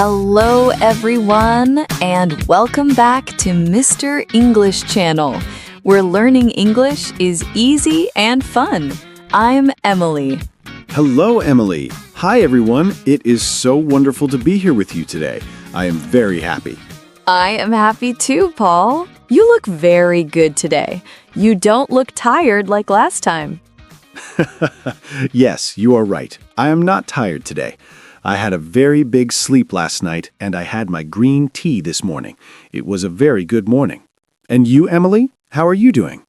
Hello, everyone, and welcome back to Mr. English Channel, where learning English is easy and fun. I'm Emily. Hello, Emily. Hi, everyone. It is so wonderful to be here with you today. I am very happy. I am happy too, Paul. You look very good today. You don't look tired like last time. Yes, you are right. I am not tired today. I had a very big sleep last night, and I had my green tea this morning. It was a very good morning. And you, Emily? How are you doing?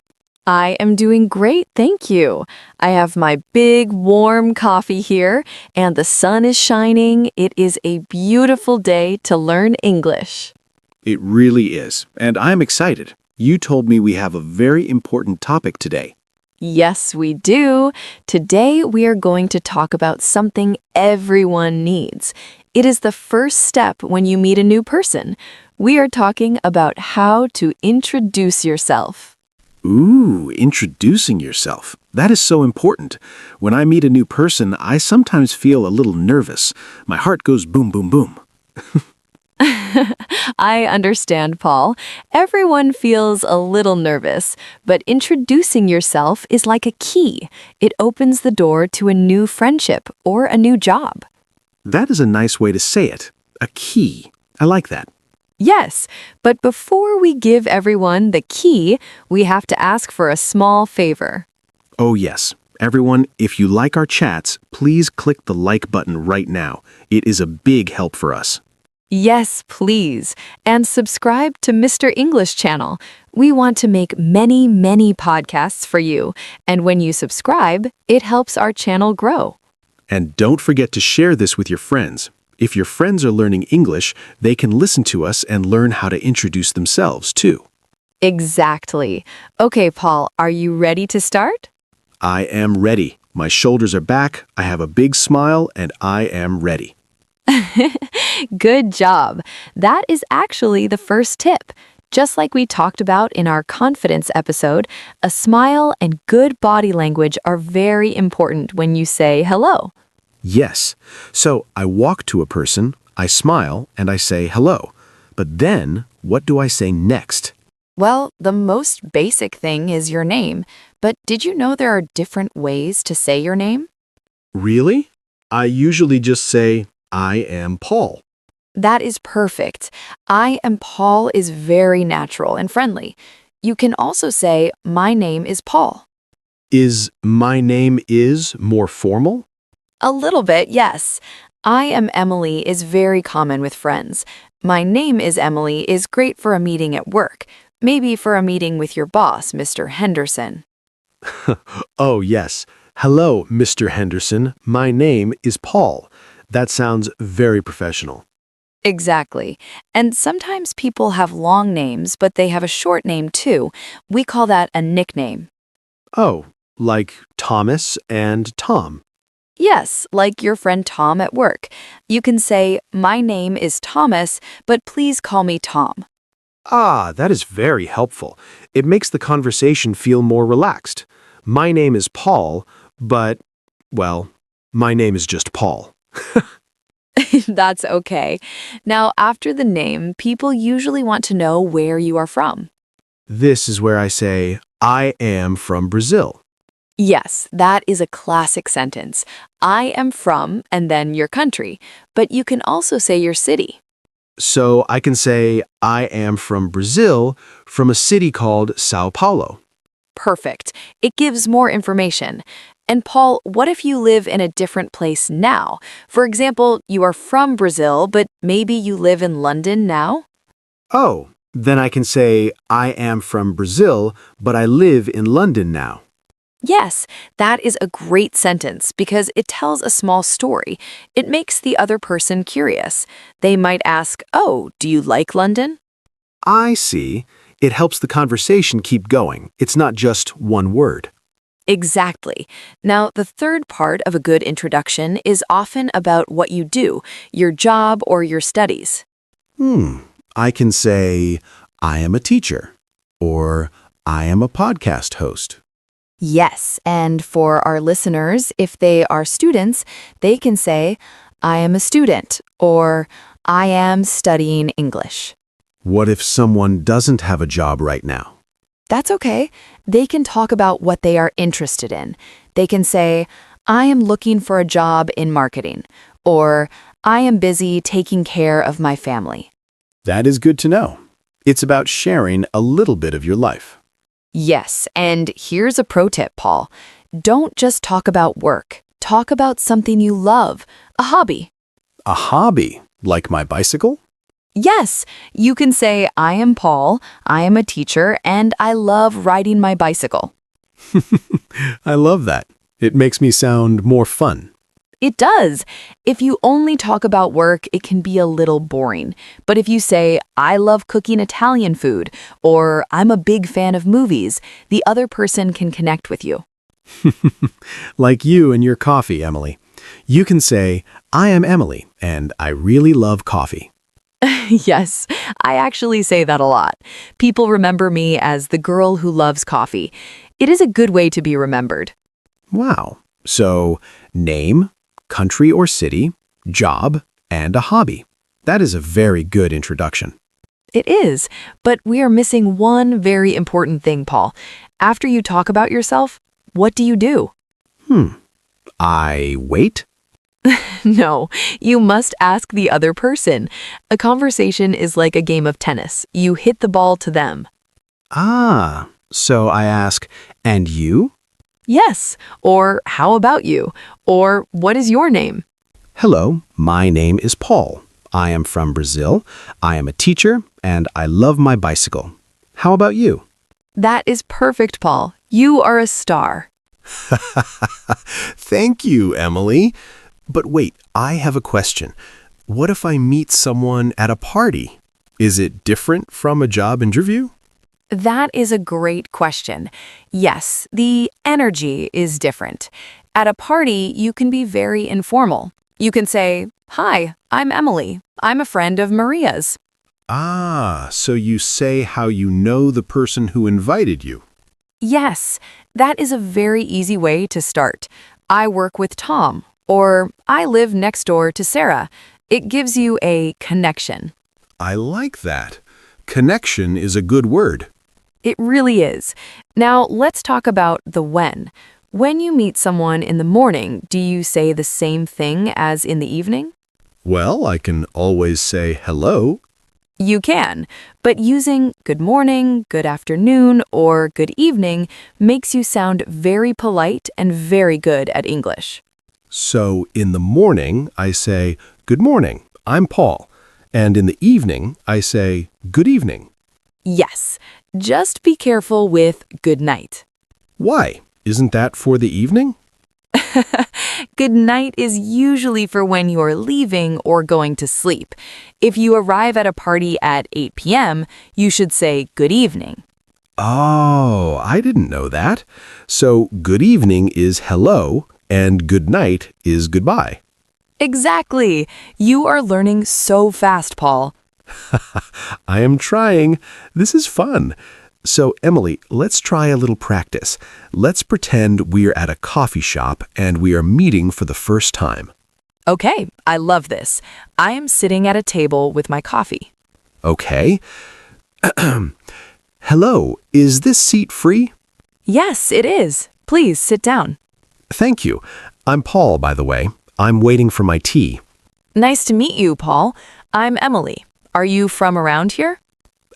I am doing great, thank you. I have my big, warm coffee here, and the sun is shining. It is a beautiful day to learn English. It really is, and I'm excited. You told me we have a very important topic today. Yes, we do. Today, we are going to talk about something everyone needs. It is the first step when you meet a new person. We are talking about how to introduce yourself. Ooh, introducing yourself. That is so important. When I meet a new person, I sometimes feel a little nervous. My heart goes boom, boom, boom. I understand, Paul. Everyone feels a little nervous, but introducing yourself is like a key. It opens the door to a new friendship or a new job. That is a nice way to say it. A key. I like that. Yes, but before we give everyone the key, we have to ask for a small favor. Oh, yes. Everyone, if you like our chats, please click the like button right now. It is a big help for us. Yes, please. And subscribe to Mr. English Channel. We want to make many, many podcasts for you. And when you subscribe, it helps our channel grow. And don't forget to share this with your friends. If your friends are learning English, they can listen to us and learn how to introduce themselves, too. Exactly. Okay, Paul, are you ready to start? I am ready. My shoulders are back, I have a big smile, and I am ready. Good job. That is actually the first tip. Just like we talked about in our confidence episode, a smile and good body language are very important when you say hello. Yes. So I walk to a person, I smile, and I say hello. But then, what do I say next? Well, the most basic thing is your name, but did you know there are different ways to say your name? Really? I usually just say, I am Paul. That is perfect. I am Paul is very natural and friendly. You can also say, my name is Paul. Is my name is more formal? A little bit, yes. I am Emily is very common with friends. My name is Emily is great for a meeting at work, maybe for a meeting with your boss, Mr. Henderson. Oh, yes. Hello, Mr. Henderson. My name is Paul. That sounds very professional. Exactly. And sometimes people have long names, but they have a short name too. We call that a nickname. Oh, like Thomas and Tom. Yes, like your friend Tom at work. You can say, my name is Thomas, but please call me Tom. Ah, that is very helpful. It makes the conversation feel more relaxed. My name is Paul, but, well, my name is just Paul. That's okay. Now, after the name, people usually want to know where you are from. This is where I say, I am from Brazil. Yes, that is a classic sentence. I am from, and then your country. But you can also say your city. So I can say, I am from Brazil, from a city called Sao Paulo. Perfect. It gives more information. And Paul, what if you live in a different place now? For example, you are from Brazil, but maybe you live in London now? Oh, then I can say, I am from Brazil, but I live in London now. Yes, that is a great sentence because it tells a small story. It makes the other person curious. They might ask, oh, do you like London? I see. It helps the conversation keep going. It's not just one word. Exactly. Now, the third part of a good introduction is often about what you do, your job or your studies. I can say, I am a teacher, or I am a podcast host. Yes, and for our listeners, if they are students, they can say, I am a student, or I am studying English. What if someone doesn't have a job right now? That's okay. They can talk about what they are interested in. They can say, I am looking for a job in marketing, or I am busy taking care of my family. That is good to know. It's about sharing a little bit of your life. Yes, and here's a pro tip, Paul. Don't just talk about work. Talk about something you love, a hobby. A hobby, like my bicycle? Yes, you can say, I am Paul, I am a teacher, and I love riding my bicycle. I love that. It makes me sound more fun. It does. If you only talk about work, it can be a little boring. But if you say, I love cooking Italian food, or I'm a big fan of movies, the other person can connect with you. Like you and your coffee, Emily. You can say, I am Emily, and I really love coffee. Yes, I actually say that a lot. People remember me as the girl who loves coffee. It is a good way to be remembered. Wow. So, name, country or city, job, and a hobby. That is a very good introduction. It is, but we are missing one very important thing, Paul. After you talk about yourself, what do you do? I wait? No, you must ask the other person. A conversation is like a game of tennis. You hit the ball to them. Ah, so I ask, and you? Yes, or how about you? Or what is your name? Hello, my name is Paul. I am from Brazil. I am a teacher, and I love my bicycle. How about you? That is perfect, Paul. You are a star. Thank you, Emily. But wait, I have a question. What if I meet someone at a party? Is it different from a job interview? That is a great question. Yes, the energy is different. At a party, you can be very informal. You can say, Hi, I'm Emily. I'm a friend of Maria's. Ah, so you say how you know the person who invited you. Yes, that is a very easy way to start. I work with Tom, or I live next door to Sarah. It gives you a connection. I like that. Connection is a good word. It really is. Now, let's talk about the when. When you meet someone in the morning, do you say the same thing as in the evening? Well, I can always say hello. You can, but using good morning, good afternoon, or good evening makes you sound very polite and very good at English. So in the morning, I say, Good morning, I'm Paul. And in the evening, I say, Good evening. Yes, just be careful with good night. Why? Isn't that for the evening? Good night is usually for when you're leaving or going to sleep. If you arrive at a party at 8 p.m., you should say good evening. Oh, I didn't know that. So good evening is hello, and good night is goodbye. Exactly. You are learning so fast, Paul. I am trying. This is fun. So, Emily, let's try a little practice. Let's pretend we're at a coffee shop and we are meeting for the first time. Okay, I love this. I am sitting at a table with my coffee. Okay. Hello, is this seat free? Yes, it is. Please sit down. Thank you. I'm Paul, by the way. I'm waiting for my tea. Nice to meet you, Paul. I'm Emily. Are you from around here?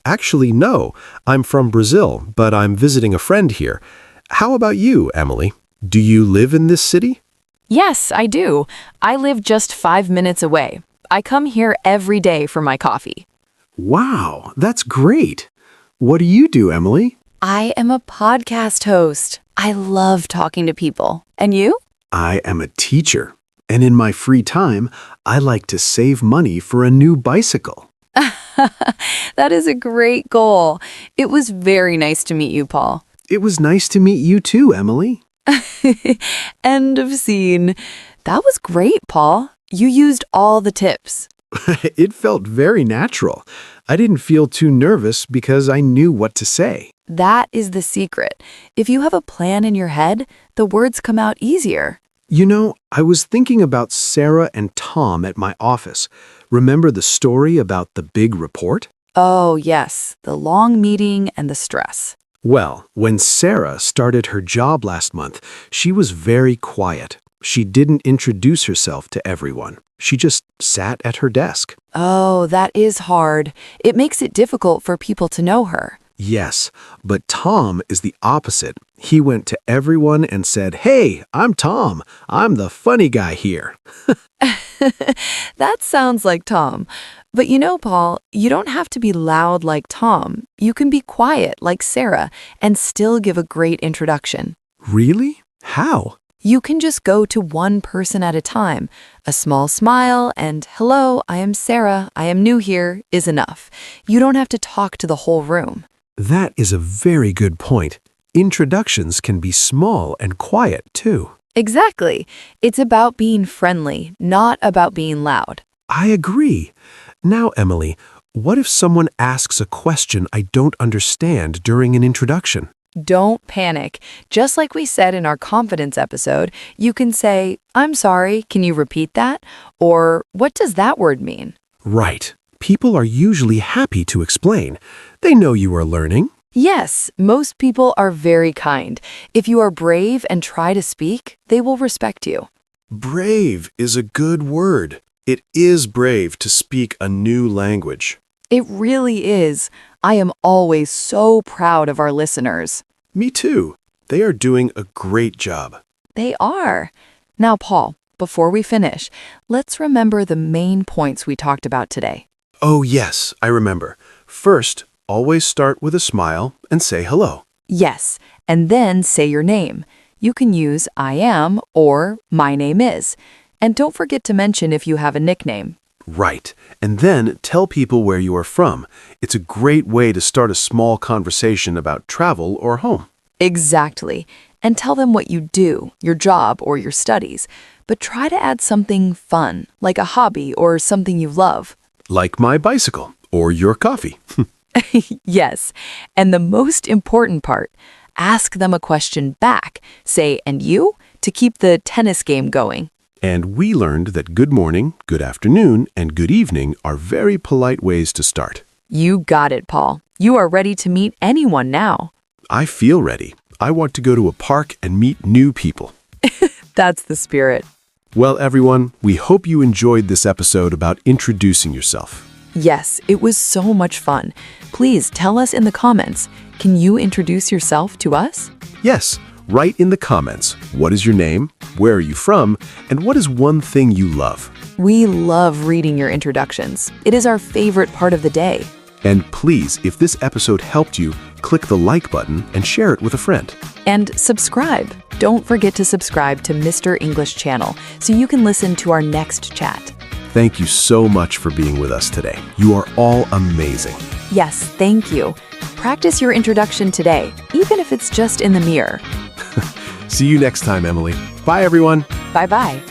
Actually, no. I'm from Brazil, but I'm visiting a friend here. How about you, Emily? Do you live in this city? Yes, I do. I live just 5 minutes away. I come here every day for my coffee. Wow, that's great. What do you do, Emily? I am a podcast host. I love talking to people. And you? I am a teacher, and in my free time, I like to save money for a new bicycle. That is a great goal. It was very nice to meet you, Paul. It was nice to meet you too, Emily. End of scene. That was great, Paul. You used all the tips. It felt very natural. I didn't feel too nervous because I knew what to say. That is the secret. If you have a plan in your head, the words come out easier. I was thinking about Sarah and Tom at my office. Remember the story about the big report? Oh, yes, the long meeting and the stress. Well, when Sarah started her job last month, she was very quiet. She didn't introduce herself to everyone. She just sat at her desk. Oh, that is hard. It makes it difficult for people to know her. Yes, but Tom is the opposite. He went to everyone and said, "Hey, I'm Tom. I'm the funny guy here." That sounds like Tom. But Paul, you don't have to be loud like Tom. You can be quiet like Sarah and still give a great introduction. Really? How? You can just go to one person at a time. A small smile and, "Hello, I am Sarah. I am new here," is enough. You don't have to talk to the whole room. That is a very good point. Introductions can be small and quiet, too. Exactly. It's about being friendly, not about being loud. I agree. Now, Emily, what if someone asks a question I don't understand during an introduction? Don't panic. Just like we said in our confidence episode, you can say, "I'm sorry, can you repeat that?" Or, "What does that word mean?" Right. People are usually happy to explain. They know you are learning. Yes, most people are very kind. If you are brave and try to speak, they will respect you. Brave is a good word. It is brave to speak a new language. It really is. I am always so proud of our listeners. Me too. They are doing a great job. They are. Now, Paul, before we finish, let's remember the main points we talked about today. Oh, yes, I remember. First, always start with a smile and say hello. Yes, and then say your name. You can use "I am" or "My name is." And don't forget to mention if you have a nickname. Right. And then tell people where you are from. It's a great way to start a small conversation about travel or home. Exactly. And tell them what you do, your job or your studies. But try to add something fun, like a hobby or something you love. Like my bicycle or your coffee. Yes. And the most important part, ask them a question back. Say, "And you?" to keep the tennis game going. And we learned that good morning, good afternoon, and good evening are very polite ways to start. You got it, Paul. You are ready to meet anyone now. I feel ready. I want to go to a park and meet new people. That's the spirit. Well, everyone, we hope you enjoyed this episode about introducing yourself. Yes, it was so much fun. Please tell us in the comments. Can you introduce yourself to us? Yes, write in the comments, what is your name, where are you from, and what is one thing you love? We love reading your introductions. It is our favorite part of the day. And please, if this episode helped you, click the like button and share it with a friend. And subscribe. Don't forget to subscribe to Mr. English channel so you can listen to our next chat. Thank you so much for being with us today. You are all amazing. Yes, thank you. Practice your introduction today, even if it's just in the mirror. See you next time, Emily. Bye, everyone. Bye-bye.